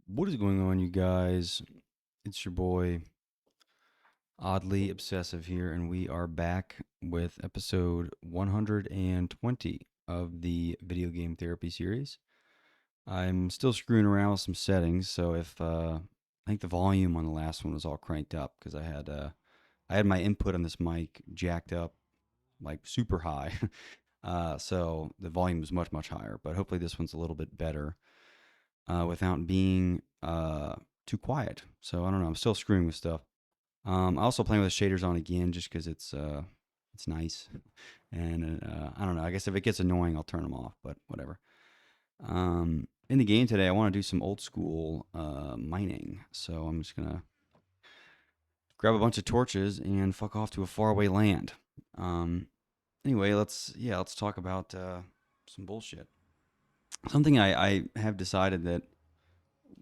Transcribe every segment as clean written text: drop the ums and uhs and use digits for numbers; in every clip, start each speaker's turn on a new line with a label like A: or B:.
A: What is going on, you guys? It's your boy, Oddly Obsessive here, and we are back with episode 120 of the video game therapy series. I'm still screwing around with some settings, so if I think the volume on the last one was all cranked up because I had my input on this mic jacked up like super high, so the volume was much higher. But hopefully this one's a little bit better without being too quiet. So I don't know. I'm still screwing with stuff. I also playing with the shaders on again just because it's nice. And I don't know. I guess if it gets annoying, I'll turn them off. But whatever. In the game today, I want to do some old school mining. So I'm just gonna grab a bunch of torches and fuck off to a faraway land. Um, anyway, let's talk about some bullshit. Something I have decided that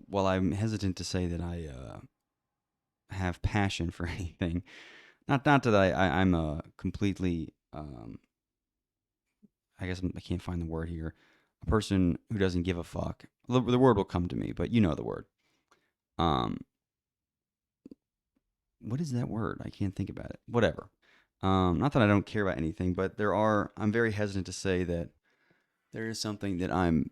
A: while I'm hesitant to say that I have passion for anything. Not that I'm a completely I guess I can't find the word here. A person who doesn't give a fuck. The word will come to me, but you know the word. Um, what is that word? I can't think about it. Whatever. Not that I don't care about anything, but there are. I'm very hesitant to say that there is something that I'm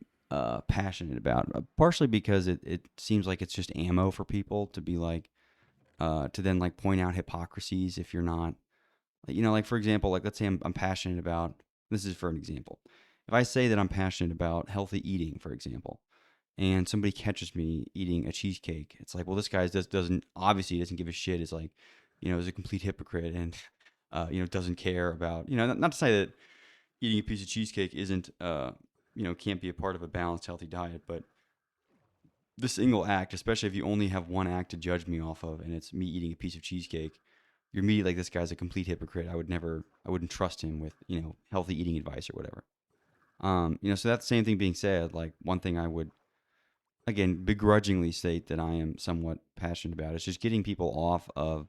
A: passionate about. Partially because it seems like it's just ammo for people to be like to then like point out hypocrisies if you're not. Like for example, like let's say I'm passionate about this is for an example. If I say that I'm passionate about healthy eating, for example, and somebody catches me eating a cheesecake, it's like, well, this guy doesn't obviously doesn't give a shit. Is like, is a complete hypocrite and doesn't care about not to say that eating a piece of cheesecake isn't can't be a part of a balanced healthy diet, but the single act, especially if you only have one act to judge me off of, and it's me eating a piece of cheesecake, you're immediately like, this guy's a complete hypocrite. I wouldn't trust him with healthy eating advice or whatever. So that's the same thing being said. Like one thing I would again begrudgingly state that I am somewhat passionate about is just getting people off of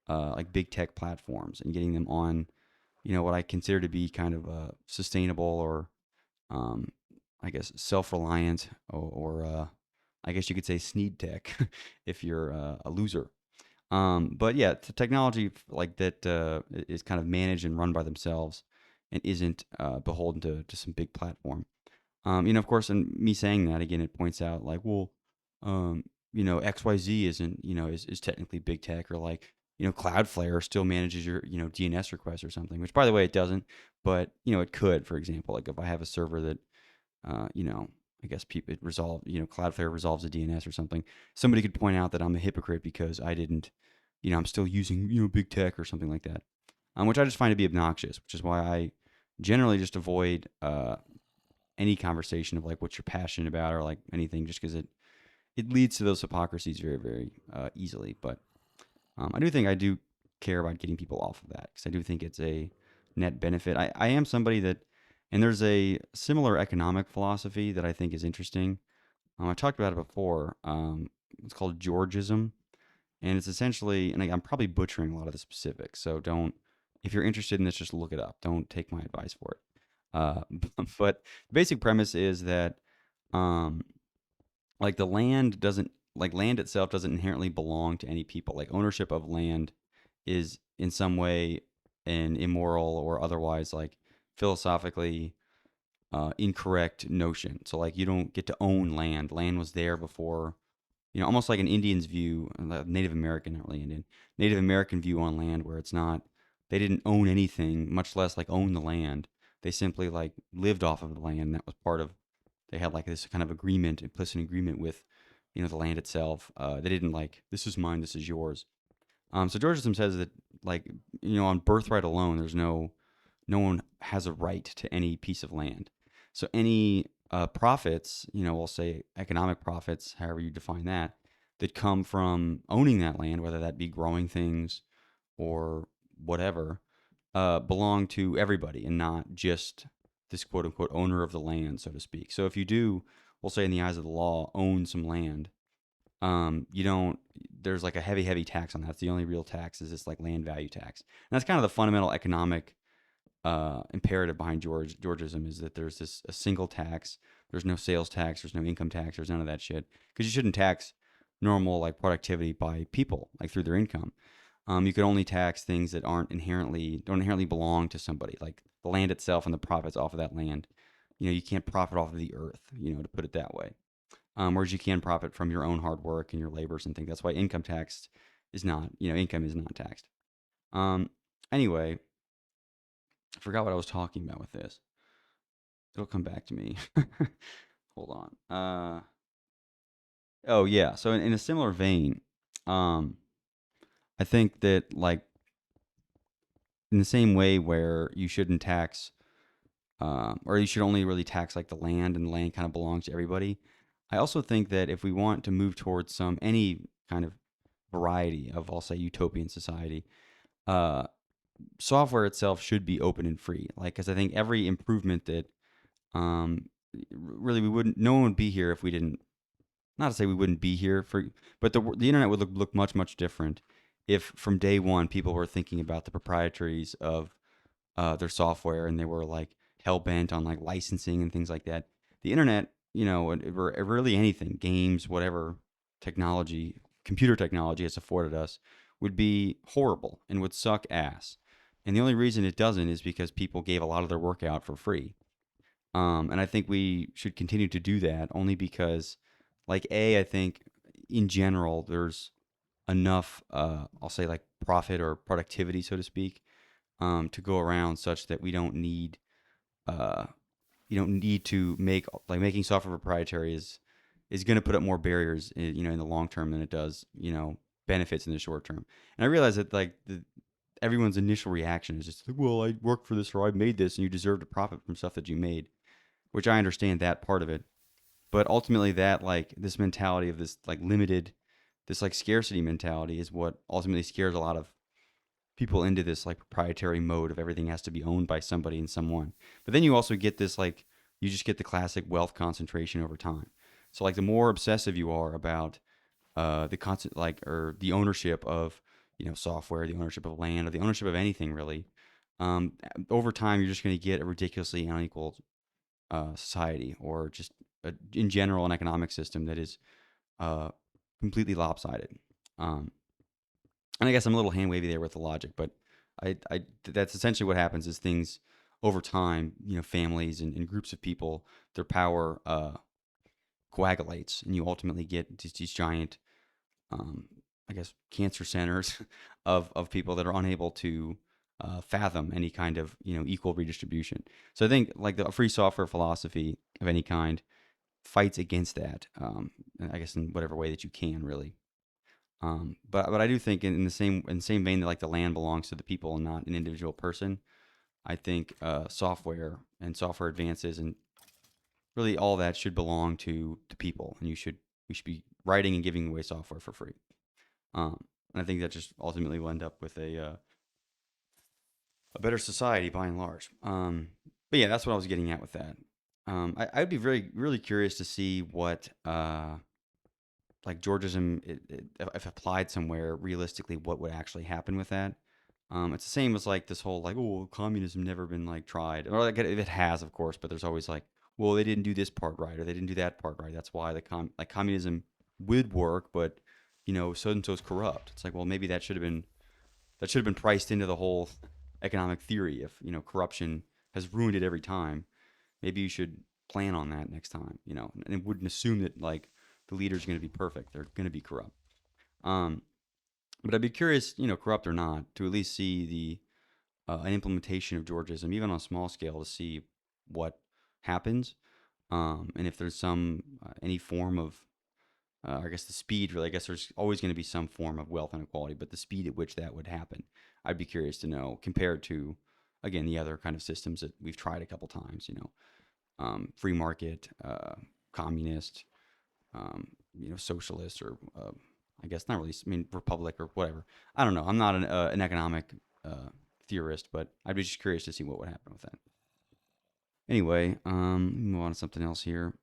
A: like big tech platforms and getting them on what I consider to be kind of sustainable or um, I guess self-reliant or I guess you could say sneed tech if you're a loser. But yeah, the technology like that is kind of managed and run by themselves and isn't beholden to some big platform. Of course, and me saying that again, it points out like, well, um, XYZ isn't, is technically big tech or like, Cloudflare still manages your, DNS requests or something, which by the way, it doesn't, but, it could, for example, like if I have a server that, uh, you know, I guess people it resolve, Cloudflare resolves a DNS or something. Somebody could point out that I'm a hypocrite because I didn't, I'm still using, big tech or something like that, which I just find to be obnoxious, which is why I generally just avoid any conversation of like what you're passionate about or like anything, just because it leads to those hypocrisies very easily. But I do think I do care about getting people off of that because I do think it's a net benefit. I am somebody that, and there's a similar economic philosophy that I think is interesting. I talked about it before. It's called Georgism, and it's essentially, and I'm probably butchering a lot of the specifics, so don't. If you're interested in this, just look it up. Don't take my advice for it. Uh, but the basic premise is that, um, like the land doesn't, like land itself doesn't inherently belong to any people. Like ownership of land is in some way an immoral or otherwise like philosophically incorrect notion. So like you don't get to own land. Land was there before, almost like an Indian's view, Native American, not really Indian, Native American view on land, where it's not, they didn't own anything, much less like own the land. They simply like lived off of the land. That was part of, they had like this kind of agreement, implicit agreement with, the land itself. They didn't like, this is mine, this is yours. So Georgism says that like, on birthright alone, no one has a right to any piece of land. So any profits, we'll say economic profits, however you define that, that come from owning that land, whether that be growing things or whatever, belong to everybody and not just this quote unquote owner of the land, so to speak. So if you do, we'll say in the eyes of the law, own some land, you don't, there's like a heavy tax on that. It's the only real tax is this like land value tax. And that's kind of the fundamental economic imperative behind Georgism is that there's this a single tax There's no sales tax. There's no income tax. There's none of that shit because you shouldn't tax normal like productivity by people like through their income. You could only tax things that don't inherently belong to somebody, like the land itself and the profits off of that land. You can't profit off of the earth, to put it that way. Whereas you can profit from your own hard work and your labors and things. That's why income is not taxed. Um, anyway, I forgot what I was talking about with this. It'll come back to me. Hold on. Oh yeah. So in a similar vein, um, I think that like in the same way where you shouldn't tax, or you should only really tax like the land, and the land kind of belongs to everybody. I also think that if we want to move towards any kind of variety of, I'll say, utopian society, uh, software itself should be open and free. Like, because I think every improvement that, um, really, no one would be here if we didn't. Not to say we wouldn't be here but the internet would look much different if from day one people were thinking about the proprietaries of their software, and they were like hell bent on like licensing and things like that. The internet, really anything, games, whatever technology, computer technology has afforded us, would be horrible and would suck ass. And the only reason it doesn't is because people gave a lot of their work out for free. And I think we should continue to do that only because, I think in general, there's enough, I'll say, like profit or productivity, so to speak, to go around, such that uh, you don't need to making software proprietary is going to put up more barriers, in the long term than it does, benefits in the short term. And I realize that everyone's initial reaction is just like, well, I worked for this, or I made this, and you deserve to profit from stuff that you made, which I understand that part of it. But ultimately, that like this mentality of this like limited, this like scarcity mentality is what ultimately scares a lot of people into this like proprietary mode of everything has to be owned by somebody and someone. But then you also get this like you just get the classic wealth concentration over time. So like the more obsessive you are about the constant like or the ownership of software, the ownership of land, or the ownership of anything really, um, over time you're just going to get a ridiculously unequal society, or just in general an economic system that is uh, completely lopsided. Um, and I guess I'm a little hand wavy there with the logic, but that's essentially what happens is things over time, families and groups of people, their power coagulates, and you ultimately get these giant, um, I guess, cancer centers of people that are unable to fathom any kind of equal redistribution. So I think like the free software philosophy of any kind fights against that. I guess in whatever way that you can really. But I do think in the same vein that like the land belongs to the people and not an individual person. I think software and software advances and really all that should belong to the people, and we should be writing and giving away software for free. And I think that just ultimately will end up with a better society by and large. But yeah, that's what I was getting at with that. I'd be very really curious to see what like Georgism, if applied somewhere realistically, what would actually happen with that. It's the same as like this whole like, oh, communism never been like tried, or like it has, of course, but there's always like, well, they didn't do this part right, or they didn't do that part right. That's why like communism would work, but so and so's corrupt. It's like, well, maybe that should have been priced into the whole economic theory. If corruption has ruined it every time, maybe you should plan on that next time. And it wouldn't assume that like the leader's going to be perfect. They're going to be corrupt. Um, but I'd be curious, corrupt or not, to at least see an implementation of Georgism, even on a small scale, to see what happens, and if there's any form of, I guess the speed. Really, I guess there's always going to be some form of wealth inequality, but the speed at which that would happen, I'd be curious to know compared to, again, the other kind of systems that we've tried a couple times. Free market, communist, socialist, or I guess not really. I mean, republic or whatever. I don't know. I'm not an economic theorist, but I'd be just curious to see what would happen with that. Anyway, move on to something else here.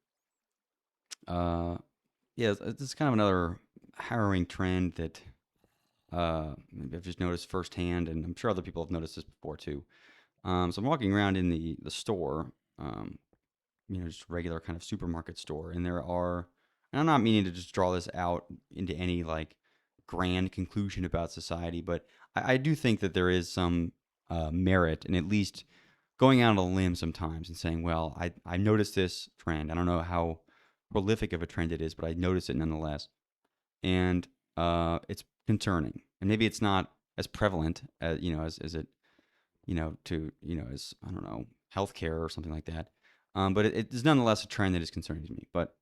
A: Uh, yeah, it's kind of another harrowing trend that I've just noticed firsthand, and I'm sure other people have noticed this before too. So I'm walking around in the store, just regular kind of supermarket store, and there are, and I'm not meaning to just draw this out into any like grand conclusion about society, but I do think that there is some merit in at least going out on a limb sometimes and saying, well, I noticed this trend. I don't know how prolific of a trend it is, but I noticed it nonetheless, and it's concerning. And maybe it's not as prevalent as as it to as I don't know healthcare or something like that. But it is nonetheless a trend that is concerning to me. But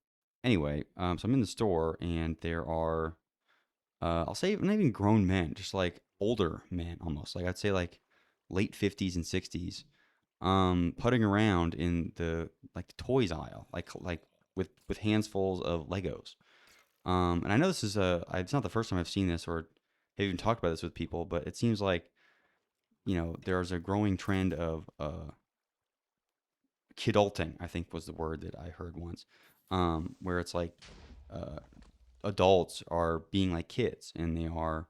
A: anyway, so I'm in the store and there are I'll say not even grown men, just like older men almost. Like I'd say like late 50s and 60s, putting around in the toys aisle, like with handsfuls of Legos. And I know this is it's not the first time I've seen this or have even talked about this with people, but it seems like there's a growing trend of kidulting, I think was the word that I heard once, where it's like uh, adults are being like kids and they are,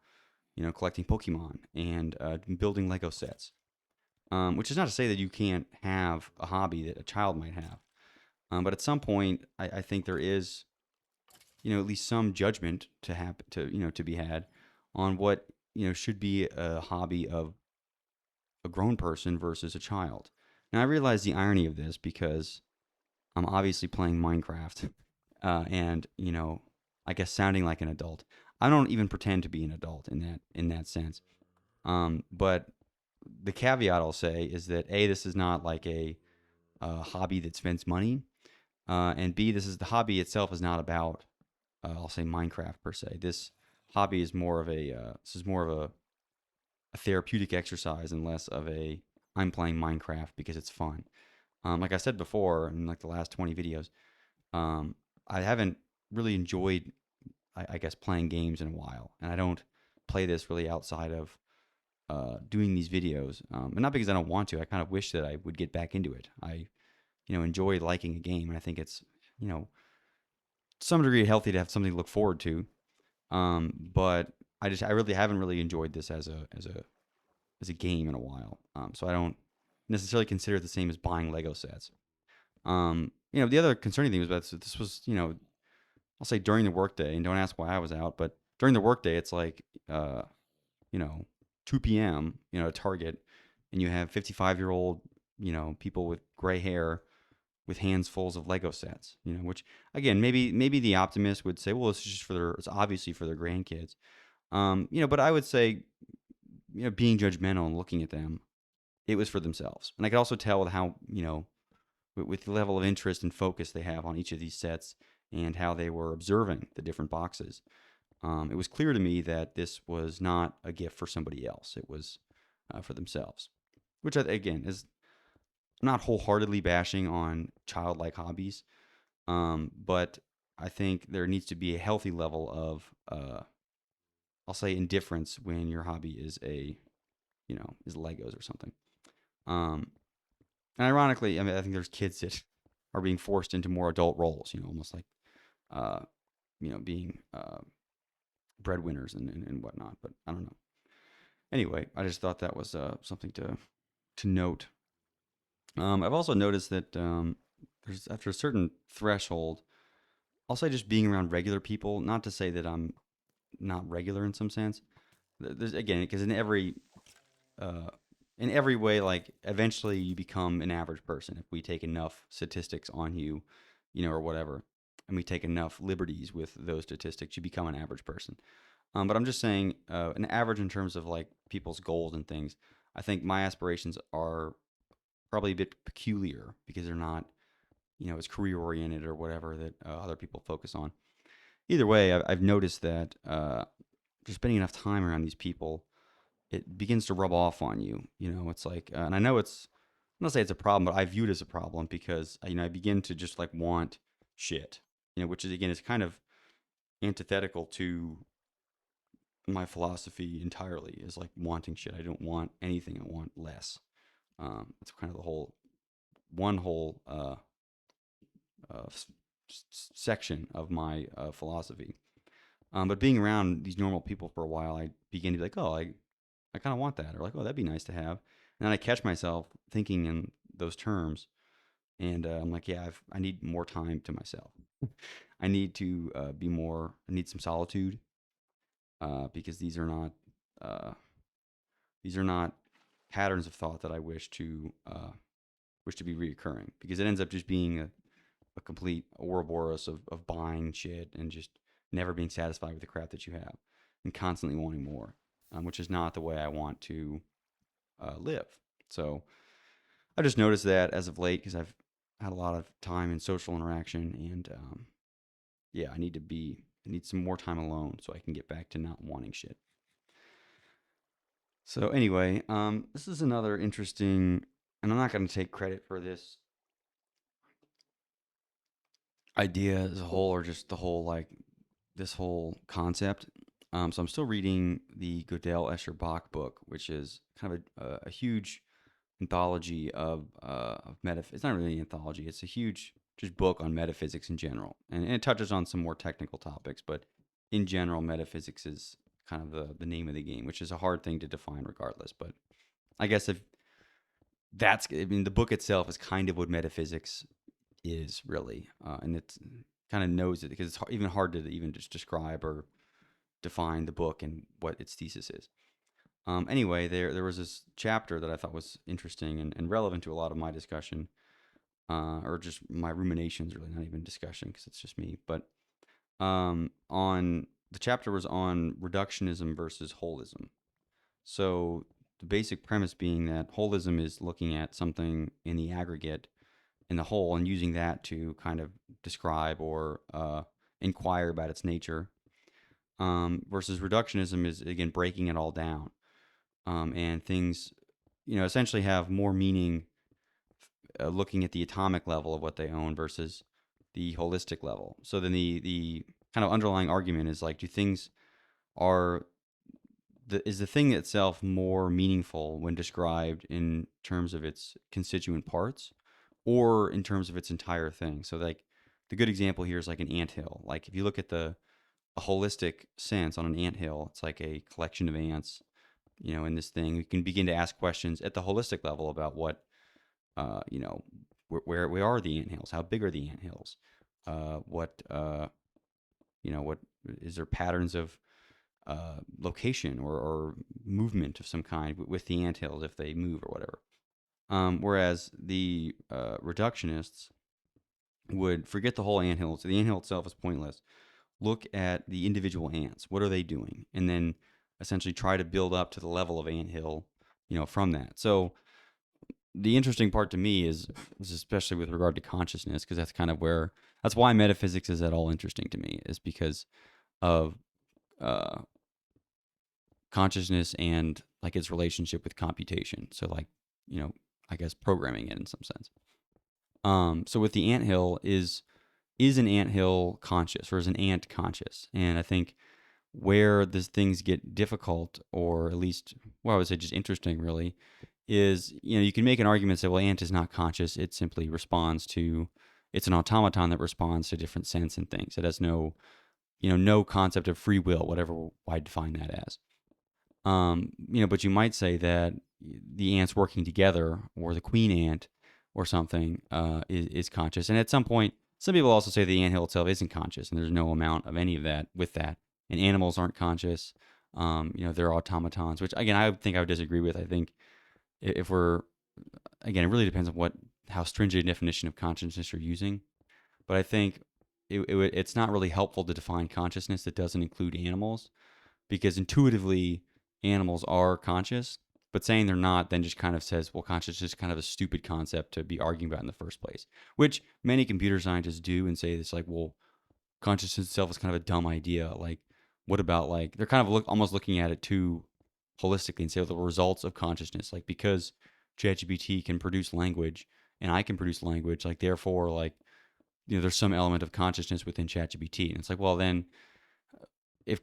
A: collecting Pokemon and building Lego sets. Which is not to say that you can't have a hobby that a child might have. But at some point, I think there is, at least some judgment to be had on what, should be a hobby of a grown person versus a child. Now, I realize the irony of this because I'm obviously playing Minecraft, and I guess sounding like an adult. I don't even pretend to be an adult in that sense. But the caveat I'll say is that a this is not like a hobby that spends money, and b the hobby itself is not about I'll say Minecraft per se. This hobby is more of a therapeutic exercise and less of a I'm playing Minecraft because it's fun. Like I said before in like the last 20 videos, I haven't really enjoyed, I guess, playing games in a while, and I don't play this really outside of doing these videos, and not because I don't want to. I kind of wish that I would get back into it. I, enjoy liking a game, and I think it's, to some degree healthy to have something to look forward to. But I really haven't really enjoyed this as a game in a while. So I don't necessarily consider it the same as buying Lego sets. The other concerning thing was that this was, I'll say during the workday, and don't ask why I was out, but during the workday, it's like, you know, 2 p.m., at Target, and you have 55-year-old, people with gray hair with hands fulls of Lego sets, which again, maybe the optimist would say, well, it's obviously for their grandkids. But I would say, being judgmental and looking at them, it was for themselves. And I could also tell with how, with the level of interest and focus they have on each of these sets and how they were observing the different boxes. It was clear to me that this was not a gift for somebody else. It was for themselves, which again is not wholeheartedly bashing on childlike hobbies, but I think there needs to be a healthy level of, I'll say, indifference when your hobby is Legos or something. Um, and ironically, I mean, I think there's kids that are being forced into more adult roles, almost like, uh, being breadwinners and whatnot. But I don't know. Anyway, I just thought that was something to note. I've also noticed that there's after a certain threshold, I'll say just being around regular people. Not to say that I'm not regular in some sense. There's again because uh, in every way, like eventually you become an average person if we take enough statistics on you, or whatever, and we take enough liberties with those statistics, you become an average person. But I'm just saying, an average in terms of like people's goals and things. I think my aspirations are probably a bit peculiar because they're not, as career oriented or whatever that other people focus on. Either way, I've noticed that just spending enough time around these people, it begins to rub off on you. It's like, and I know I'm not say it's a problem, but I view it as a problem because I begin to just like want shit, which is again is kind of antithetical to my philosophy entirely. Is like wanting shit. I don't want anything. I want less. It's kind of the whole uh, section of my philosophy. But being around these normal people for a while, I begin to be like, oh, I kind of want that, or like, oh, that'd be nice to have. And then I catch myself thinking in those terms, And I'm like, yeah, I need more time to myself. I need to be more. I need some solitude because uh, these are not patterns of thought that I wish to be reoccurring. Because it ends up just being a complete Ouroboros of buying shit and just never being satisfied with the crap that you have and constantly wanting more, which is not the way I want to live. So I just noticed that as of late because I've had a lot of time in social interaction and yeah, I need some more time alone so I can get back to not wanting shit. So anyway, this is another interesting, and I'm not going to take credit for this idea as a whole or just the whole like this whole concept. So I'm still reading the Godel Escher Bach book, which is kind of a huge anthology of metaphysics. It's not really an anthology; it's a huge just book on metaphysics in general, and it touches on some more technical topics. But in general, metaphysics is kind of the name of the game, which is a hard thing to define, regardless. But I guess if that's, I mean, the book itself is kind of what metaphysics is really, and it's kind of knows it because it's even hard to even just describe or define the book and what its thesis is. Anyway, there was this chapter that I thought was interesting and relevant to a lot of my discussion, or just my ruminations, really, not even discussion because it's just me. But on the chapter was on reductionism versus holism. So the basic premise being that holism is looking at something in the aggregate, in the whole, and using that to kind of describe or inquire about its nature. Versus reductionism is again breaking it all down, and things, essentially have more meaning looking at the atomic level of what they own versus the holistic level. So then the kind of underlying argument is like, do things are is the thing itself more meaningful when described in terms of its constituent parts or in terms of its entire thing? So like the good example here is like an anthill. Like if you look at the a holistic sense on an anthill, it's like a collection of ants, in this thing. You can begin to ask questions at the holistic level about what, uh, you know, where are the anthills? How big are the anthills? What, what is there patterns of location or movement of some kind with the anthills if they move or whatever. Whereas the reductionists would forget the whole anthill. So the anthill itself is pointless. Look at the individual ants. What are they doing? And then essentially try to build up to the level of anthill, from that. So the interesting part to me is especially with regard to consciousness, because that's why metaphysics is at all interesting to me, is because of uh, consciousness and like its relationship with computation. So like, you know, I guess programming it in some sense. So with the anthill is an anthill conscious or is an ant conscious? And I think where these things get difficult, or at least, well, I would say just interesting, really, is you can make an argument and say, well, ant is not conscious. It simply responds to, it's an automaton that responds to different sense and things. It has no, no concept of free will, whatever I define that as. But you might say that the ants working together, or the queen ant, or something, is conscious. And at some point, some people also say the anthill itself isn't conscious, and there's no amount of any of that with that. And animals aren't conscious. They're automatons, which again I think I would disagree with. I think if we're, again, it really depends on how stringent a definition of consciousness you're using. But I think it's not really helpful to define consciousness that doesn't include animals, because intuitively animals are conscious, but saying they're not then just kind of says, well, consciousness is kind of a stupid concept to be arguing about in the first place, which many computer scientists do and say it's like, well, consciousness itself is kind of a dumb idea. Like, what about, like, they're kind of almost looking at it too holistically and say, well, the results of consciousness, like, because ChatGPT can produce language and I can produce language, like, therefore, like, there's some element of consciousness within ChatGPT. And it's like, well, then if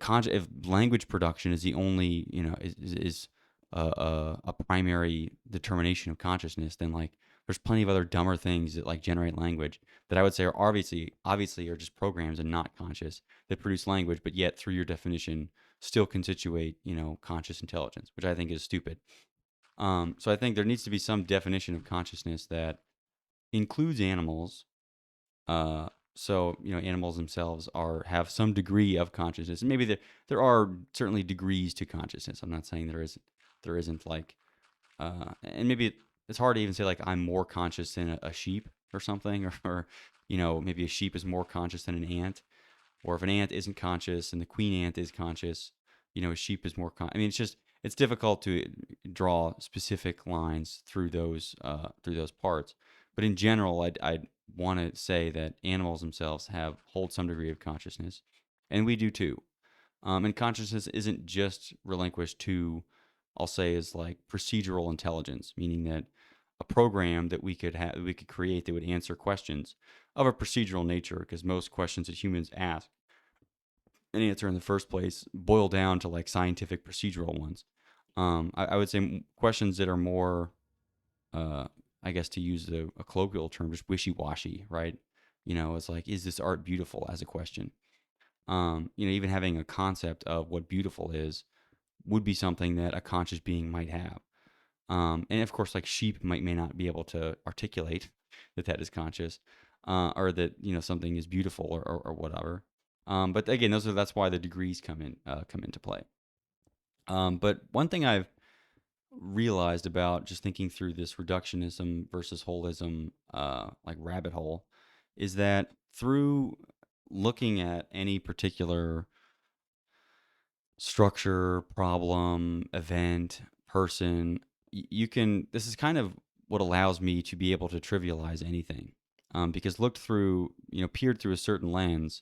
A: language production is the only, is a primary determination of consciousness, then like there's plenty of other dumber things that like generate language that I would say are obviously are just programs and not conscious, that produce language, but yet through your definition still constitute, conscious intelligence, which I think is stupid. So I think there needs to be some definition of consciousness that includes animals. Uh, so animals themselves have some degree of consciousness. And maybe there are certainly degrees to consciousness. I'm not saying there isn't like, and maybe it's hard to even say like I'm more conscious than a sheep or something, or maybe a sheep is more conscious than an ant, or if an ant isn't conscious and the queen ant is conscious, a sheep is more I mean, it's difficult to draw specific lines through those parts. But in general, I'd want to say that animals themselves hold some degree of consciousness, and we do too. And consciousness isn't just relinquished to, I'll say, is like procedural intelligence, meaning that a program that we could create that would answer questions of a procedural nature, because most questions that humans ask and answer in the first place boil down to like scientific procedural ones. I would say questions that are more, uh, I guess to use a colloquial term, just wishy washy, right? It's like, is this art beautiful as a question? Even having a concept of what beautiful is would be something that a conscious being might have. And of course, like sheep may not be able to articulate that is conscious, or that something is beautiful or whatever. But again, that's why the degrees come into play. But one thing I've realized about just thinking through this reductionism versus holism like rabbit hole is that through looking at any particular structure, problem, event, person, you can. This is kind of what allows me to be able to trivialize anything, because peered through a certain lens,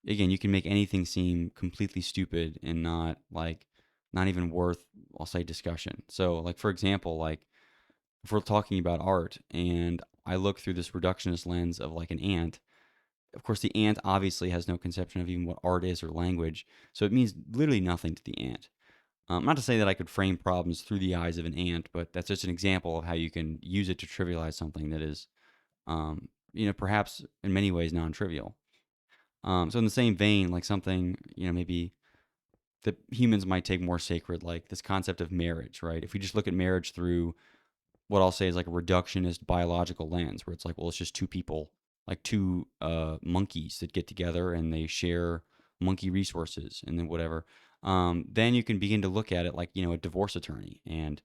A: again, you can make anything seem completely stupid and not even worth, I'll say, discussion. So, like for example, like if we're talking about art, and I look through this reductionist lens of like an ant, of course, the ant obviously has no conception of even what art is or language, so it means literally nothing to the ant. Not to say that I could frame problems through the eyes of an ant, but that's just an example of how you can use it to trivialize something that is, perhaps in many ways non-trivial. So in the same vein, like something, maybe that humans might take more sacred, like this concept of marriage, right? If we just look at marriage through what I'll say is like a reductionist biological lens, where it's like, well, it's just two people, like two monkeys that get together and they share monkey resources and then whatever. Then you can begin to look at it like a divorce attorney and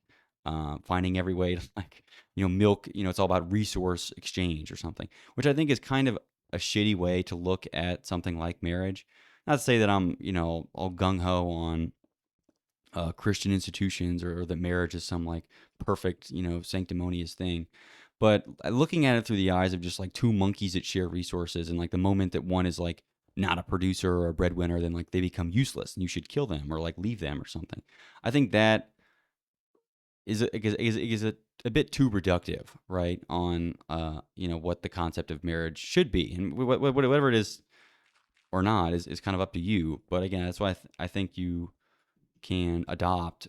A: finding every way to like milk. It's all about resource exchange or something, which I think is kind of a shitty way to look at something like marriage. Not to say that I'm all gung ho on Christian institutions, or that marriage is some like perfect, sanctimonious thing. But looking at it through the eyes of just like two monkeys that share resources, and like the moment that one is like not a producer or a breadwinner, then like they become useless and you should kill them or like leave them or something. I think that is a bit too reductive, right? On what the concept of marriage should be, and whatever it is or not is kind of up to you. But again, that's why I think you can adopt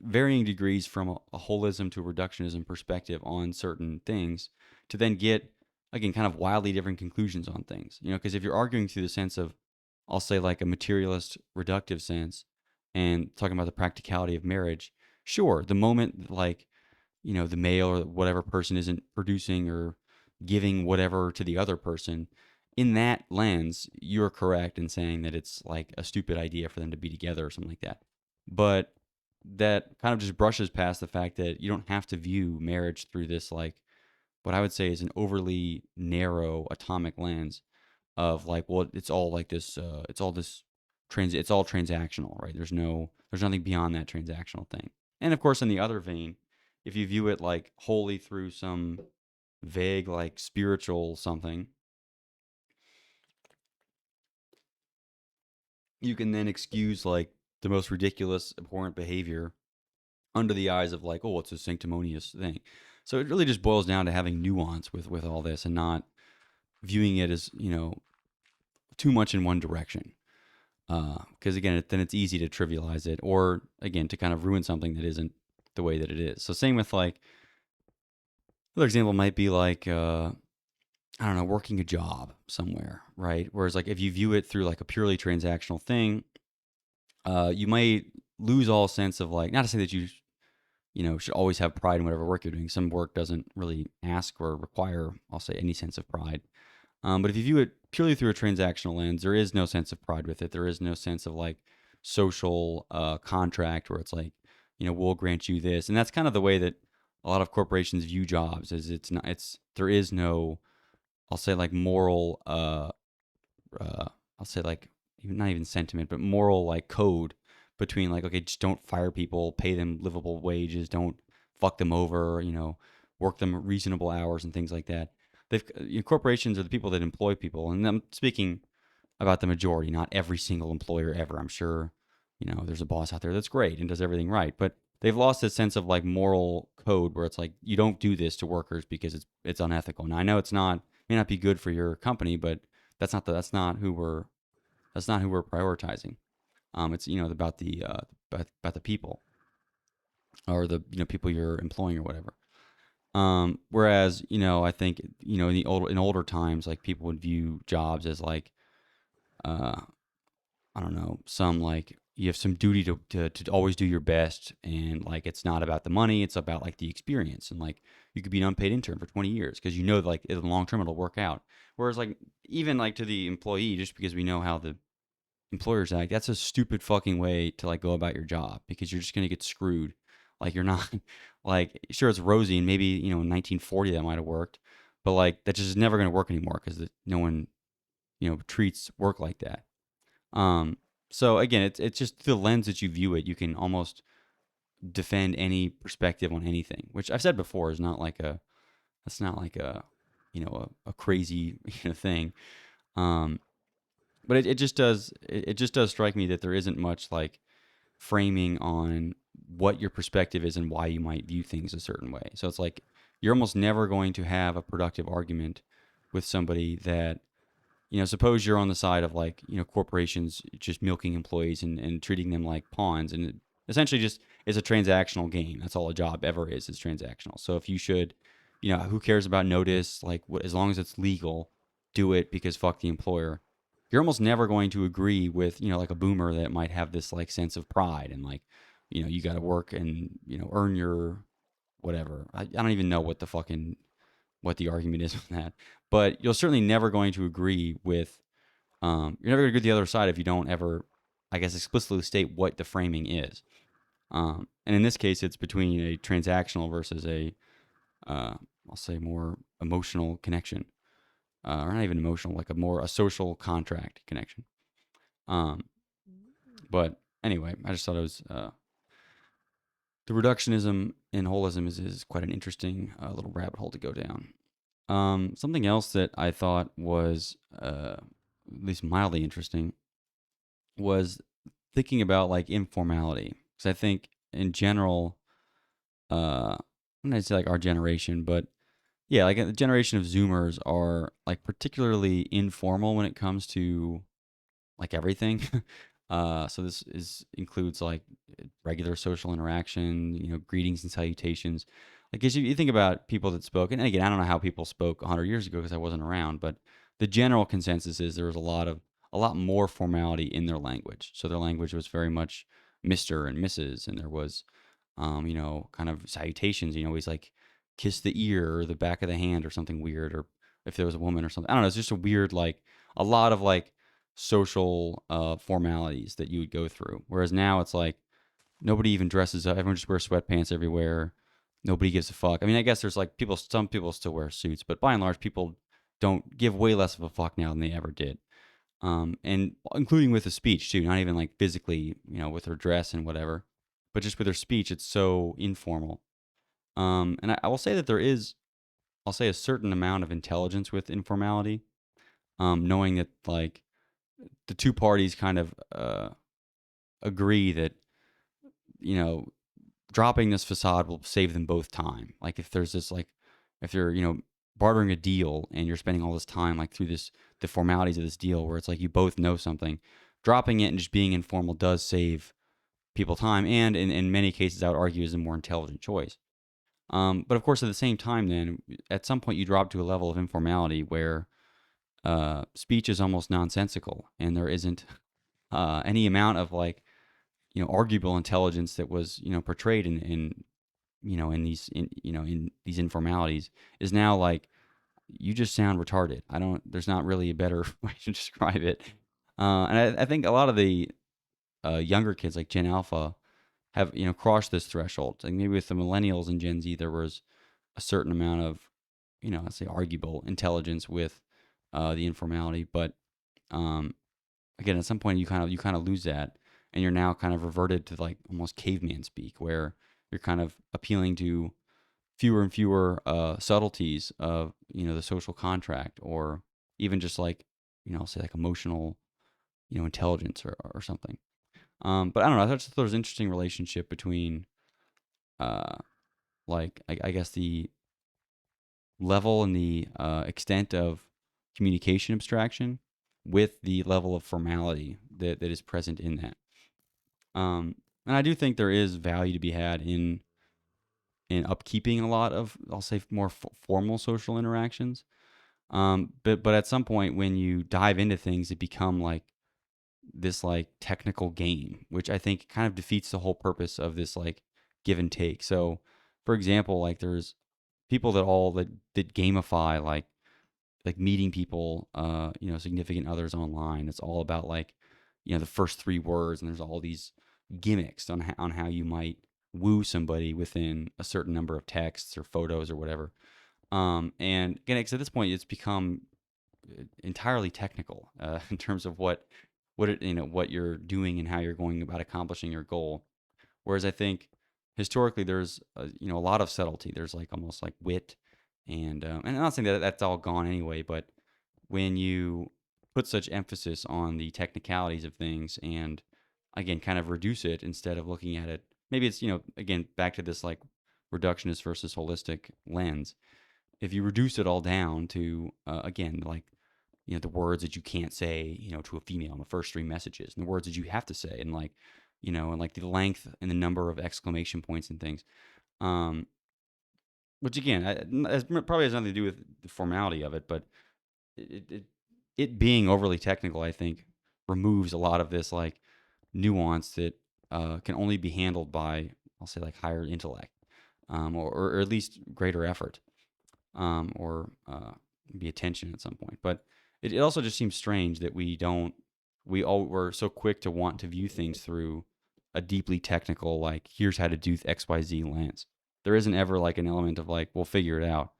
A: varying degrees from a holism to a reductionism perspective on certain things to then get, again, kind of wildly different conclusions on things. Because if you're arguing through the sense of, I'll say, like a materialist reductive sense and talking about the practicality of marriage, sure, the moment like, the male or whatever person isn't producing or giving whatever to the other person, in that lens, you're correct in saying that it's like a stupid idea for them to be together or something like that. But that kind of just brushes past the fact that you don't have to view marriage through this, like, what I would say is an overly narrow atomic lens of like, well, it's all like this, it's all transactional, right? There's nothing beyond that transactional thing. And of course, in the other vein, if you view it like wholly through some vague, like spiritual something, you can then excuse like the most ridiculous, abhorrent behavior under the eyes of like, oh, it's a sanctimonious thing. So it really just boils down to having nuance with all this and not viewing it as too much in one direction. Because again, then it's easy to trivialize it, or again to kind of ruin something that isn't the way that it is. So same with like, another example might be like, I don't know, working a job somewhere, right? Whereas like if you view it through like a purely transactional thing, you might lose all sense of like, not to say that should always have pride in whatever work you're doing. Some work doesn't really ask or require, I'll say, any sense of pride. But if you view it purely through a transactional lens, there is no sense of pride with it. There is no sense of like social contract where it's like, we'll grant you this. And that's kind of the way that a lot of corporations view jobs is there is no, I'll say like moral, I'll say like not even sentiment, but moral like code between like, okay, just don't fire people, pay them livable wages, don't fuck them over, work them reasonable hours and things like that. Corporations are the people that employ people, and I'm speaking about the majority, not every single employer ever. I'm sure, there's a boss out there that's great and does everything right, but they've lost this sense of like moral code where it's like you don't do this to workers because it's unethical. Now I know it's not may not be good for your company, but that's not who we're prioritizing. It's about the people or the people you're employing or whatever. Whereas I think in older times, like people would view jobs as like uh, I don't know, some like you have some duty to always do your best, and like it's not about the money, it's about like the experience, and like you could be an unpaid intern for 20 years because like in the long term it'll work out. Whereas like even like to the employee, just because we know how the employers act, that's a stupid fucking way to like go about your job because you're just gonna get screwed. Like you're not like sure it's rosy and maybe in 1940 that might have worked, but like that just is never gonna work anymore because no one treats work like that. Um, so again, it's just the lens that you view it. You can almost defend any perspective on anything, which I've said before is not like a that's not like a crazy thing. Um, but it just does strike me that there isn't much like framing on what your perspective is and why you might view things a certain way. So it's like you're almost never going to have a productive argument with somebody that suppose you're on the side of like, corporations just milking employees and treating them like pawns. And it essentially just is a transactional game. That's all a job ever is transactional. So if you should, who cares about notice? Like, as long as it's legal, do it because fuck the employer. You're almost never going to agree with, like a boomer that might have this like sense of pride and like, you got to work and, earn your whatever. I don't even know what the argument is on that. But you're certainly never going to agree with you're never going to agree with the other side if you don't ever, I guess, explicitly state what the framing is. And in this case, it's between a transactional versus I'll say more emotional connection, or not even emotional, like a social contract connection. Um, but anyway, I just thought it was the reductionism in holism is quite an interesting little rabbit hole to go down. Something else that I thought was at least mildly interesting was thinking about like informality. Because I think in general, I'm not gonna say like our generation, but yeah, like the generation of Zoomers are like particularly informal when it comes to like everything. So this is includes like regular social interaction, greetings and salutations. Like as you think about people that spoke, and again, I don't know how people spoke 100 years ago because I wasn't around, but the general consensus is there was a lot more formality in their language. So their language was very much Mister and Mrs. And there was, kind of salutations. Always like kiss the ear or the back of the hand or something weird, or if there was a woman or something. I don't know. It's just a weird like a lot of like social formalities that you would go through. Whereas now it's like nobody even dresses up. Everyone just wears sweatpants everywhere. Nobody gives a fuck. I mean, I guess there's like some people still wear suits, but by and large, people don't give way less of a fuck now than they ever did. And including with the speech too, not even like physically, with her dress and whatever, but just with her speech, it's so informal. And I will say that I'll say a certain amount of intelligence with informality, knowing that like the two parties kind of agree that you know dropping this facade will save them both time. Like if there's this like if you're bartering a deal and you're spending all this time like through the formalities of this deal where it's like you both know something, dropping it and just being informal does save people time, and in many cases I would argue is a more intelligent choice. But of course, at the same time, then at some point you drop to a level of informality where speech is almost nonsensical, and there isn't any amount of like arguable intelligence that was portrayed in in these informalities is now like you just sound retarded. I don't. There's not really a better way to describe it. And I think a lot of the younger kids like Gen Alpha have crossed this threshold. Like maybe with the millennials and Gen Z, there was a certain amount of I'd say arguable intelligence with the informality, but um, again, at some point you kind of lose that, and you're now kind of reverted to like almost caveman speak, where you're kind of appealing to fewer and fewer subtleties of the social contract, or even just like say like emotional intelligence or something. But I don't know. I thought there was an interesting relationship between uh, like I guess the level and the extent of communication abstraction with the level of formality that is present in that. And I do think there is value to be had in upkeeping a lot of, I'll say, more formal social interactions. But at some point when you dive into things, it become like this like technical game, which I think kind of defeats the whole purpose of this like give and take. So, for example, like there's people that gamify like meeting people, significant others online. It's all about like, the first three words, and there's all these gimmicks on how you might woo somebody within a certain number of texts or photos or whatever. And again, 'cause at this point, it's become entirely technical in terms of what you're doing and how you're going about accomplishing your goal. Whereas I think historically there's a lot of subtlety. There's like almost like wit, and I'm not saying that that's all gone anyway, but when you put such emphasis on the technicalities of things and again kind of reduce it instead of looking at it, maybe it's again back to this like reductionist versus holistic lens. If you reduce it all down to again like the words that you can't say to a female in the first three messages, and the words that you have to say, and like and like the length and the number of exclamation points and things, um which again probably has nothing to do with the formality of it, but it, it it being overly technical, I think, removes a lot of this like nuance that can only be handled by, I'll say, like higher intellect, or at least greater effort, or be attention at some point. But it also just seems strange that we're so quick to want to view things through a deeply technical, like here's how to do XYZ lens. There isn't ever like an element of like we'll figure it out.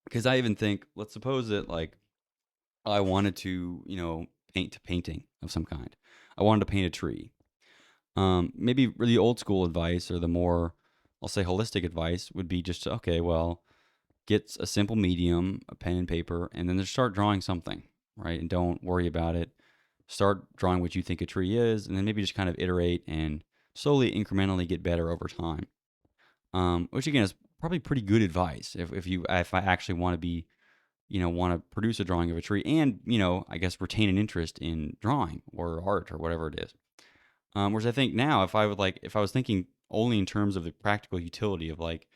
A: Because I even think, let's suppose that like I wanted to, paint a painting of some kind. I wanted to paint a tree. Maybe the old school advice, or the more, I'll say, holistic advice would be just okay, well, get a simple medium, a pen and paper, and then just start drawing something, right? And don't worry about it. Start drawing what you think a tree is, and then maybe just kind of iterate and slowly, incrementally get better over time. Which again is probably pretty good advice if I actually want to be want to produce a drawing of a tree, and I guess retain an interest in drawing or art or whatever it is. Whereas I think now, if I was thinking only in terms of the practical utility of like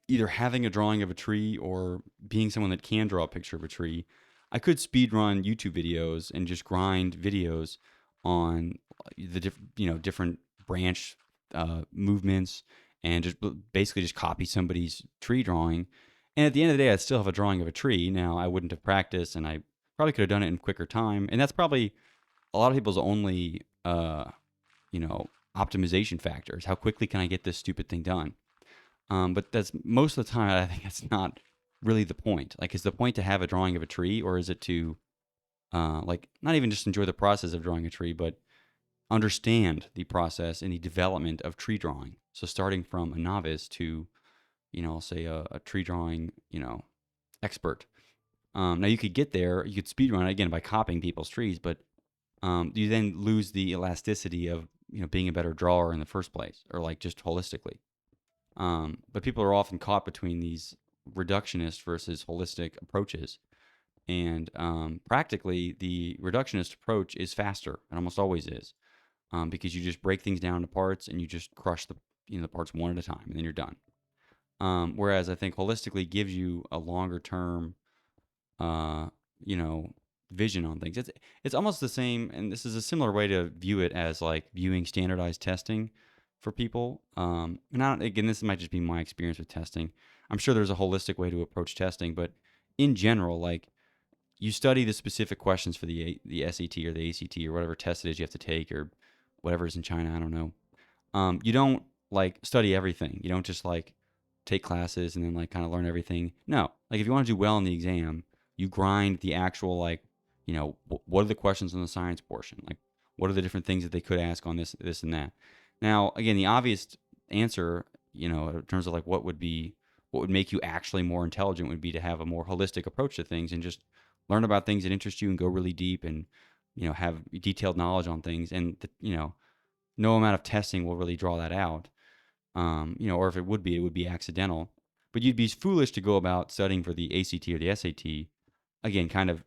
A: either having a drawing of a tree or being someone that can draw a picture of a tree, I could speed run YouTube videos and just grind videos on different branch movements, and just basically just copy somebody's tree drawing. And at the end of the day, I'd still have a drawing of a tree. Now, I wouldn't have practiced, and I probably could have done it in quicker time. And that's probably a lot of people's only, optimization factors. How quickly can I get this stupid thing done? But that's most of the time, I think that's not really the point. Like, is the point to have a drawing of a tree, or is it to, like, not even just enjoy the process of drawing a tree, but understand the process and the development of tree drawing? So starting from a novice to, I'll say a tree drawing, expert. Now you could get there, you could speed run it again by copying people's trees, but you then lose the elasticity of being a better drawer in the first place, or like just holistically. But people are often caught between these reductionist versus holistic approaches. And practically, the reductionist approach is faster, and almost always is, because you just break things down into parts and you just crush the parts one at a time, and then you're done. Whereas I think holistically gives you a longer term, uh, you know, vision on things. It's almost the same, and this is a similar way to view it as like viewing standardized testing. for people. And again, this might just be my experience with testing. I'm sure there's a holistic way to approach testing, but in general, like you study the specific questions for the SAT or the ACT or whatever test it is you have to take or whatever is in China. I don't know. You don't like study everything. You don't just like take classes and then like kind of learn everything. No, like if you want to do well in the exam, you grind the actual like, what are the questions on the science portion? Like, what are the different things that they could ask on this, and that? Now, again, the obvious answer, in terms of like what would make you actually more intelligent would be to have a more holistic approach to things and just learn about things that interest you and go really deep and, have detailed knowledge on things. And, no amount of testing will really draw that out. Or if it would be accidental. But you'd be foolish to go about studying for the ACT or the SAT, again, kind of,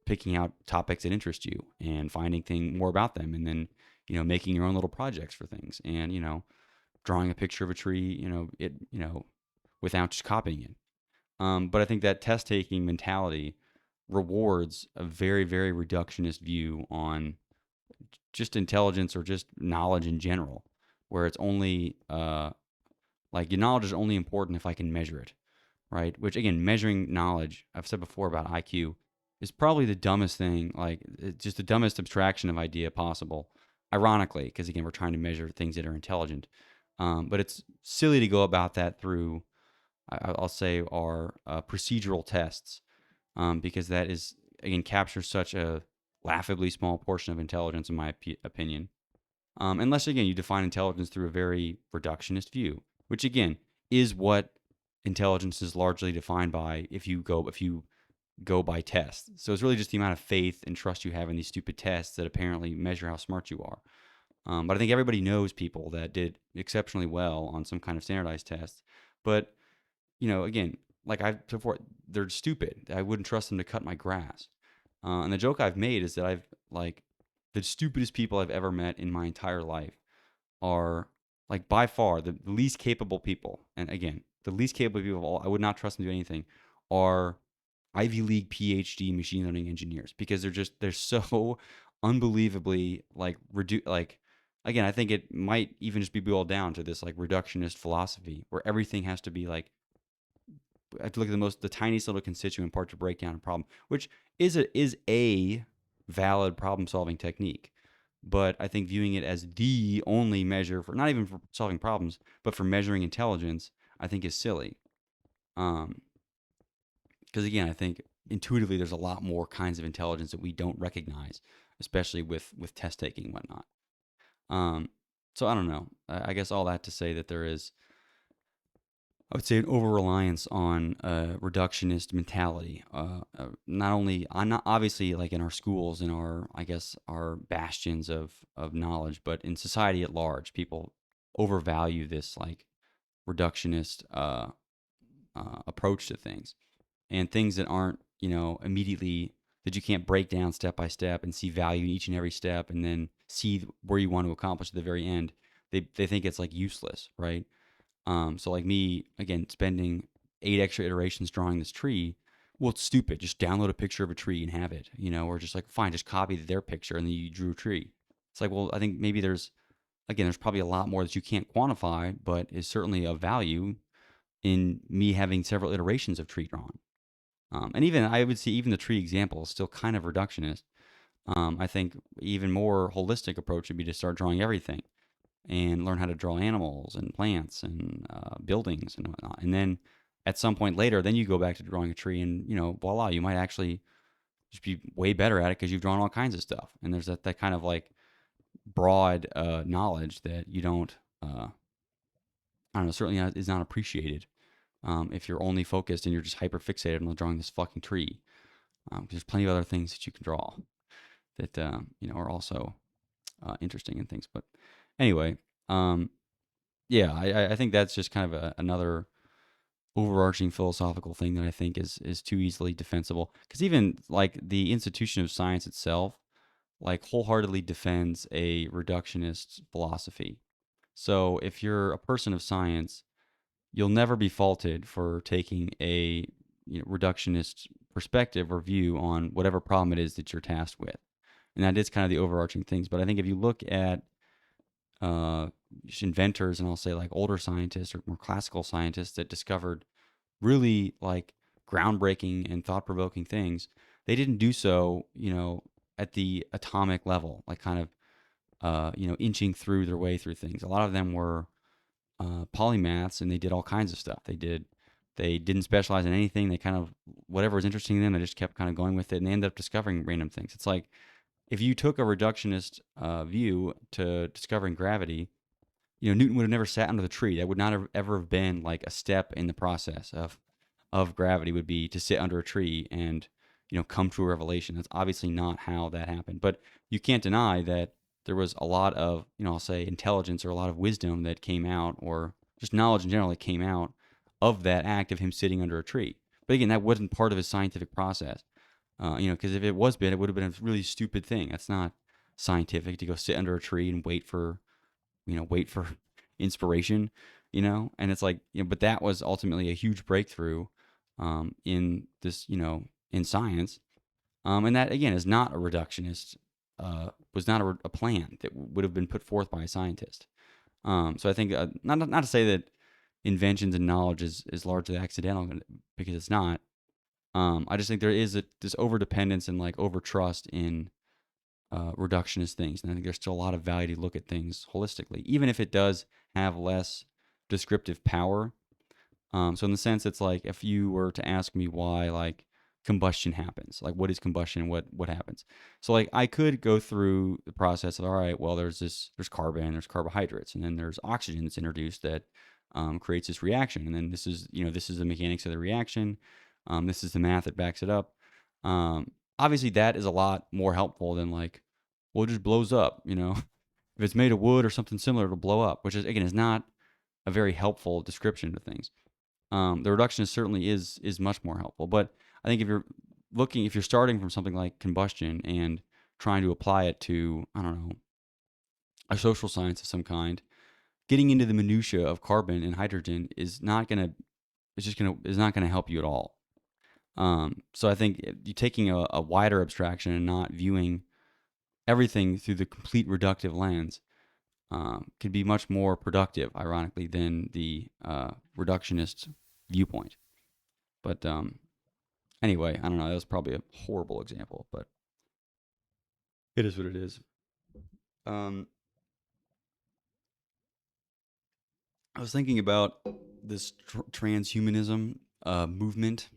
A: picking out topics that interest you and finding more about them, and then, making your own little projects for things, and, drawing a picture of a tree, without just copying it. But I think that test taking mentality rewards a very, very reductionist view on just intelligence or just knowledge in general, where it's only like your knowledge is only important if I can measure it, right? Which again, measuring knowledge, I've said before about IQ, is probably the dumbest thing, like it's just the dumbest abstraction of idea possible. Ironically, because again, we're trying to measure things that are intelligent, but it's silly to go about that through, I'll say, our procedural tests, because that is again captures such a laughably small portion of intelligence, in my opinion. Unless again you define intelligence through a very reductionist view, which again is what intelligence is largely defined by if you go by tests. So it's really just the amount of faith and trust you have in these stupid tests that apparently measure how smart you are. But I think everybody knows people that did exceptionally well on some kind of standardized test. But again, like I've said before, they're stupid. I wouldn't trust them to cut my grass. And the joke I've made is that I've like the stupidest people I've ever met in my entire life are like by far the least capable people. And again, the least capable people of all, I would not trust them to do anything, are Ivy League PhD machine learning engineers, because they're so unbelievably like again, I think it might even just be boiled down to this like reductionist philosophy where everything has to be like I have to look at the tiniest little constituent part to break down a problem, which is a valid problem solving technique. But I think viewing it as the only measure for not even for solving problems, but for measuring intelligence, I think is silly. Um, because again, I think intuitively there's a lot more kinds of intelligence that we don't recognize, especially with test taking and whatnot. Um, so I don't know. I guess all that to say that there is, I would say, an over reliance on reductionist mentality. Not only, I'm not obviously like in our schools and our, I guess, our bastions of knowledge, but in society at large, people overvalue this like reductionist approach to things, and things that aren't, immediately, that you can't break down step by step and see value in each and every step and then see where you want to accomplish at the very end. They think it's like useless, right? So like me, again, spending 8 extra iterations drawing this tree, well, it's stupid. Just download a picture of a tree and have it, or just like, fine, just copy their picture and then you drew a tree. It's like, well, I think maybe there's probably a lot more that you can't quantify, but is certainly of value in me having several iterations of tree drawing. And even I would say even the tree example is still kind of reductionist. I think even more holistic approach would be to start drawing everything and learn how to draw animals and plants and buildings and whatnot. And then at some point later, then you go back to drawing a tree, and voila, you might actually just be way better at it because you've drawn all kinds of stuff. And there's that kind of like broad knowledge that you don't, I don't know, certainly is not appreciated if you're only focused and you're just hyper fixated on drawing this fucking tree. There's plenty of other things that you can draw that are also interesting and things. But anyway, yeah, I think that's just kind of another overarching philosophical thing that I think is too easily defensible. Because even like the institution of science itself, like wholeheartedly defends a reductionist philosophy. So if you're a person of science, you'll never be faulted for taking a reductionist perspective or view on whatever problem it is that you're tasked with. And that is kind of the overarching things. But I think if you look at inventors, and I'll say like older scientists or more classical scientists that discovered really like groundbreaking and thought-provoking things, they didn't do so, at the atomic level, like kind of, inching through their way through things. A lot of them were polymaths, and they did all kinds of stuff. They didn't specialize in anything. They kind of, whatever was interesting to them, they just kept kind of going with it, and they ended up discovering random things. It's like if you took a reductionist view to discovering gravity, Newton would have never sat under the tree. That would not have ever have been like a step in the process of gravity, would be to sit under a tree and come to a revelation. That's obviously not how that happened. But you can't deny that there was a lot of, I'll say intelligence or a lot of wisdom that came out, or just knowledge in general that came out of that act of him sitting under a tree. But again, that wasn't part of his scientific process. Because if it was been, it would have been a really stupid thing. That's not scientific to go sit under a tree and wait for inspiration, and it's like, but that was ultimately a huge breakthrough in this, in science. And that again is not a reductionist, was not a plan that would have been put forth by a scientist. So I think, not to say that inventions and knowledge is largely accidental, because it's not. I just think there is this over dependence and like over trust in reductionist things. And I think there's still a lot of value to look at things holistically, even if it does have less descriptive power. So in the sense, it's like if you were to ask me why like combustion happens, like what is combustion, what happens. So like I could go through the process of, all right, well, there's carbon, there's carbohydrates, and then there's oxygen that's introduced that creates this reaction, and then this is the mechanics of the reaction. This is the math that backs it up. Obviously, that is a lot more helpful than like, well, it just blows up. If it's made of wood or something similar, it'll blow up, which is again is not a very helpful description of things. The reductionist certainly is much more helpful, but I think if you're starting from something like combustion and trying to apply it to, I don't know, a social science of some kind, getting into the minutia of carbon and hydrogen is not gonna help you at all. So I think you taking a wider abstraction and not viewing everything through the complete reductive lens could be much more productive, ironically, than the reductionist viewpoint. But anyway, I don't know. That was probably a horrible example, but it is what it is. Um, I was thinking about this transhumanism movement,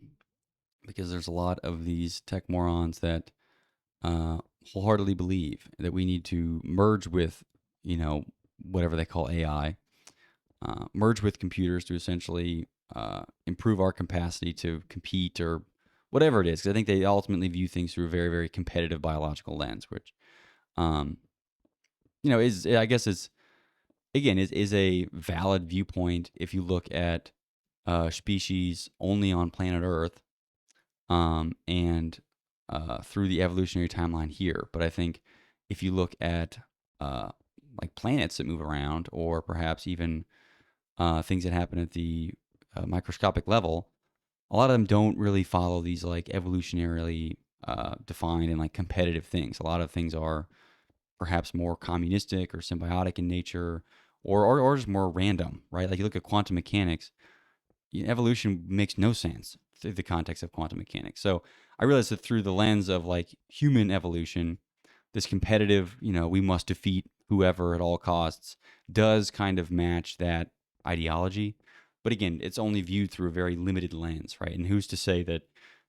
A: because there's a lot of these tech morons that uh, wholeheartedly believe that we need to merge with, whatever they call AI, merge with computers to essentially improve our capacity to compete or whatever it is. Because I think they ultimately view things through a very, very competitive biological lens, which, um, is, I guess, is a valid viewpoint if you look at species only on planet Earth, and through the evolutionary timeline here. But I think if you look at like planets that move around, or perhaps even things that happen at the microscopic level, a lot of them don't really follow these like evolutionarily defined and like competitive things. A lot of things are perhaps more communistic or symbiotic in nature, or just more random, right? Like you look at quantum mechanics, evolution makes no sense through the context of quantum mechanics. So I realize that through the lens of like human evolution, this competitive, we must defeat whoever at all costs, does kind of match that ideology. But again, it's only viewed through a very limited lens, right? And who's to say that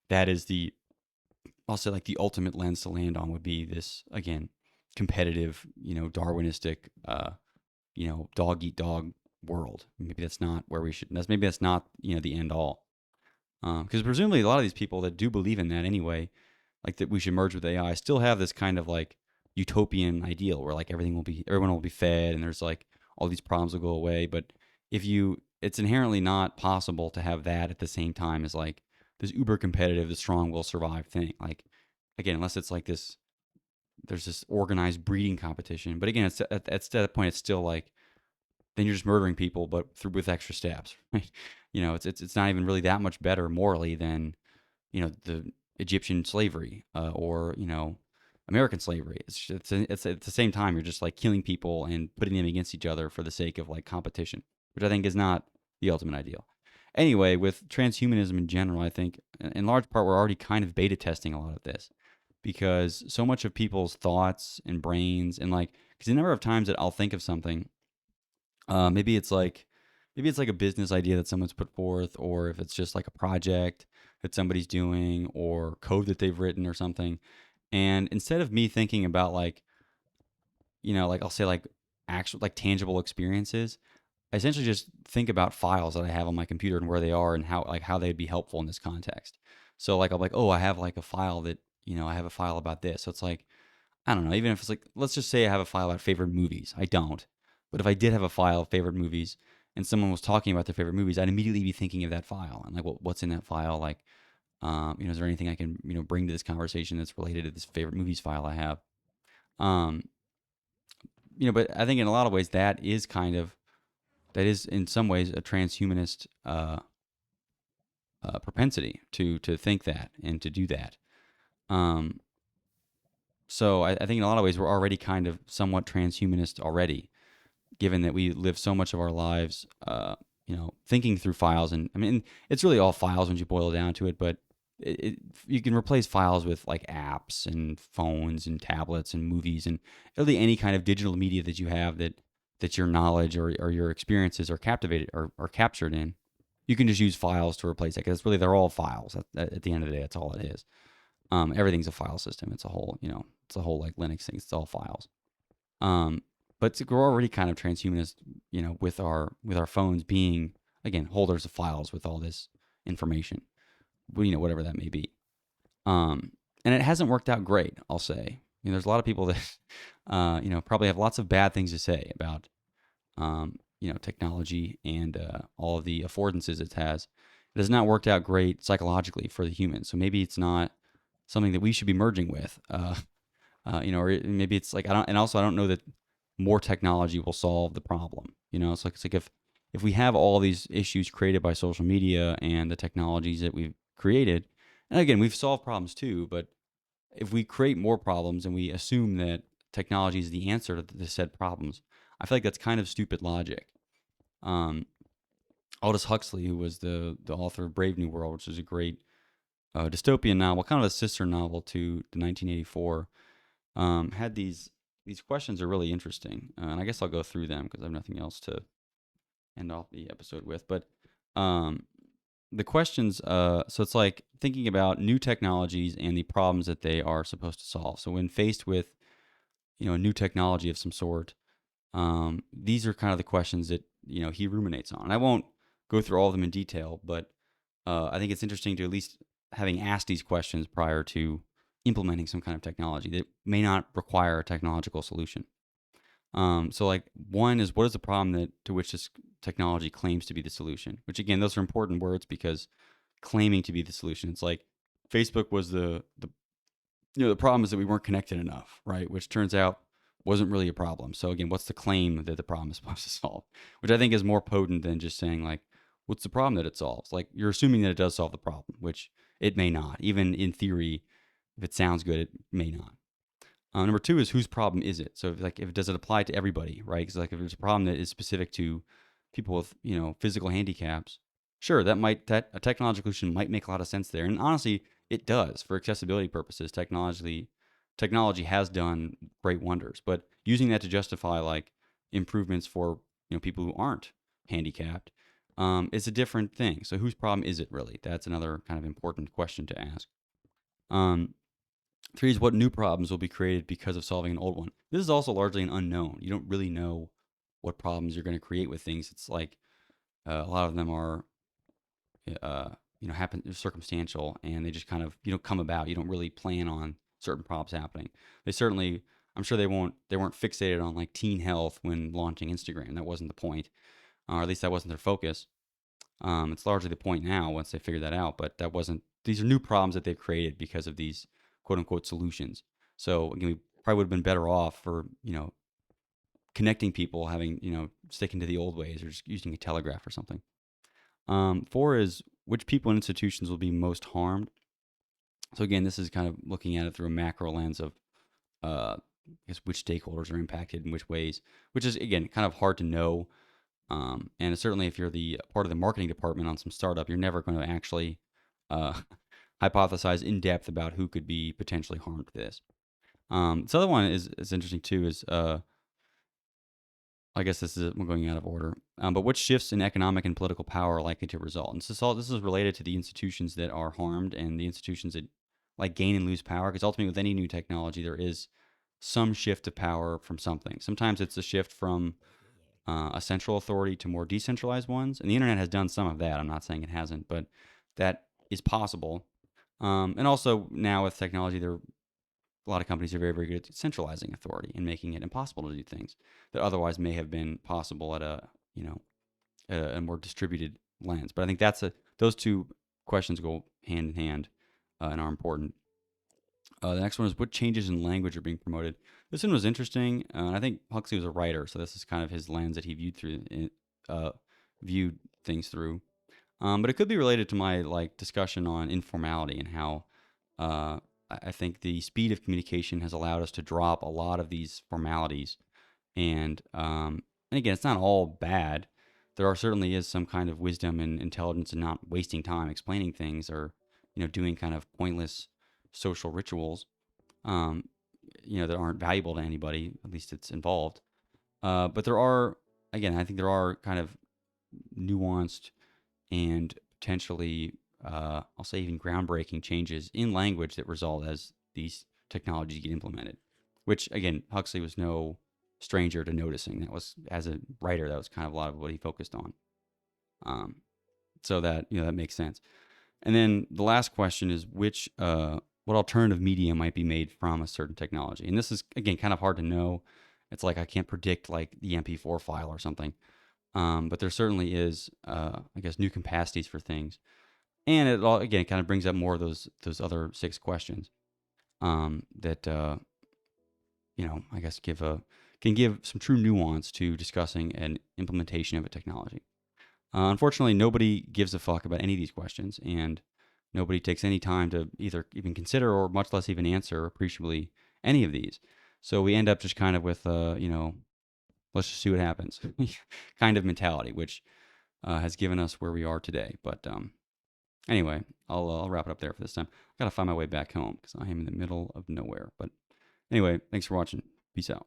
A: that is I'll say like the ultimate lens to land on would be this, again, competitive, Darwinistic, dog eat dog world. Maybe that's not where we should, maybe that's not, the end all. Because presumably a lot of these people that do believe in that anyway, like that we should merge with AI, still have this kind of like utopian ideal where like everyone will be fed, and there's like all these problems will go away. But it's inherently not possible to have that at the same time as like this uber competitive, the strong will survive thing. Like again, unless it's like there's this organized breeding competition. But again, at that point, it's still like then you're just murdering people, but with extra steps. Right? It's not even really that much better morally than the Egyptian slavery, or American slavery. It's at the same time you're just like killing people and putting them against each other for the sake of like competition, which I think is not the ultimate ideal. Anyway, with transhumanism in general, I think in large part we're already kind of beta testing a lot of this because so much of people's thoughts and brains and like because the number of times that I'll think of something, maybe it's like a business idea that someone's put forth, or if it's just like a project that somebody's doing or code that they've written or something. And instead of me thinking about like, like I'll say like actual like tangible experiences, I essentially just think about files that I have on my computer and where they are and how they'd be helpful in this context. So like I'm like, oh, I have like a file that, I have a file about this. So it's like, I don't know, even if it's like, let's just say I have a file about favorite movies. I don't. But if I did have a file of favorite movies and someone was talking about their favorite movies, I'd immediately be thinking of that file and like, what's in that file? Like, is there anything I can, bring to this conversation that's related to this favorite movies file I have? Um, but I think in a lot of ways that is in some ways a transhumanist propensity to think that and to do that. Um, so I think in a lot of ways we're already kind of somewhat transhumanist already, given that we live so much of our lives, thinking through files. And I mean, it's really all files when you boil it down to it, but you can replace files with like apps and phones and tablets and movies and really any kind of digital media that you have that your knowledge or your experiences are captivated or captured in. You can just use files to replace that because really they're all files. At the end of the day, that's all it is. Everything's a file system. It's a whole, it's a whole like Linux thing. It's all files. Um, but we're already kind of transhumanist, with our phones being again holders of files with all this information, whatever that may be. Um, and it hasn't worked out great, I'll say. There's a lot of people that, probably have lots of bad things to say about, technology and all of the affordances it has. It has not worked out great psychologically for the human. So maybe it's not something that we should be merging with. Or maybe it's like and also I don't know that more technology will solve the problem. It's like if we have all these issues created by social media and the technologies that we've created, and again we've solved problems too, but if we create more problems and we assume that technology is the answer to the said problems, I feel like that's kind of stupid logic. Um, Aldous Huxley, who was the author of Brave New World, which is a great dystopian novel, kind of a sister novel to the 1984, had these questions are really interesting, and I guess I'll go through them because I have nothing else to end off the episode with. But um, the questions, so it's like thinking about new technologies and the problems that they are supposed to solve. So when faced with a new technology of some sort, these are kind of the questions that he ruminates on. And I won't go through all of them in detail, but I think it's interesting to at least having asked these questions prior to implementing some kind of technology that may not require a technological solution. So like one is, what is the problem that to which this technology claims to be the solution? Which again, those are important words because claiming to be the solution, it's like Facebook was the problem is that we weren't connected enough, right? Which turns out wasn't really a problem. So again, what's the claim that the problem is supposed to solve? Which I think is more potent than just saying like, what's the problem that it solves? Like you're assuming that it does solve the problem, which it may not. Even in theory, if it sounds good, it may not. Number two is, whose problem is it? So if does it apply to everybody, right? Because like if there's a problem that is specific to people with physical handicaps, sure, that a technological solution might make a lot of sense there. And honestly, it does for accessibility purposes. Technology has done great wonders, but using that to justify like improvements for people who aren't handicapped is a different thing. So whose problem is it really? That's another kind of important question to ask. Um, Three is, what new problems will be created because of solving an old one. This is also largely an unknown. You don't really know what problems you're going to create with things. It's like a lot of them are, happen circumstantial, and they just kind of come about. You don't really plan on certain problems happening. They certainly, I'm sure they weren't fixated on like teen health when launching Instagram. That wasn't the point, or at least that wasn't their focus. It's largely the point now once they figured that out, but that wasn't. These are new problems that they've created because of these quote unquote solutions. So again, we probably would have been better off for connecting people, having sticking to the old ways or just using a telegraph or something. Four is, which people and institutions will be most harmed. So again, this is kind of looking at it through a macro lens of I guess which stakeholders are impacted in which ways, which is again kind of hard to know. And certainly, if you're the part of the marketing department on some startup, you're never going to actually uh, hypothesize in depth about who could be potentially harmed with this. This other one is interesting too. Is I guess we're going out of order. But what shifts in economic and political power are likely to result? And this is related to the institutions that are harmed and the institutions that like gain and lose power. Because ultimately, with any new technology, there is some shift of power from something. Sometimes it's a shift from a central authority to more decentralized ones, and the internet has done some of that. I'm not saying it hasn't, but that is possible. And also now with technology, there a lot of companies are very, very good at centralizing authority and making it impossible to do things that otherwise may have been possible at you know a more distributed lens. But I think those two questions go hand in hand and are important. The next one is what changes in language are being promoted. This one was interesting. I think Huxley was a writer, so this is kind of his lens that he viewed things through. But it could be related to my like discussion on informality and how uh, I think the speed of communication has allowed us to drop a lot of these formalities. And again, it's not all bad. There are certainly is some kind of wisdom and intelligence in not wasting time explaining things or doing kind of pointless social rituals um, that aren't valuable to anybody. At least it's involved. But there are again, I think there are kind of nuanced and potentially, I'll say, even groundbreaking changes in language that result as these technologies get implemented. Which, again, Huxley was no stranger to noticing. That was, as a writer, that was kind of a lot of what he focused on. Um, so that that makes sense. And then the last question is what alternative media might be made from a certain technology? And this is again kind of hard to know. It's like I can't predict like the MP4 file or something. But there certainly is, I guess, new capacities for things, and it all again kind of brings up more of those other six questions that I guess can give some true nuance to discussing an implementation of a technology. Unfortunately, nobody gives a fuck about any of these questions, and nobody takes any time to either even consider or much less even answer appreciably any of these. So we end up just kind of with let's just see what happens kind of mentality, which has given us where we are today. But anyway, I'll wrap it up there for this time. I gotta find my way back home because I am in the middle of nowhere. But anyway, thanks for watching. Peace out.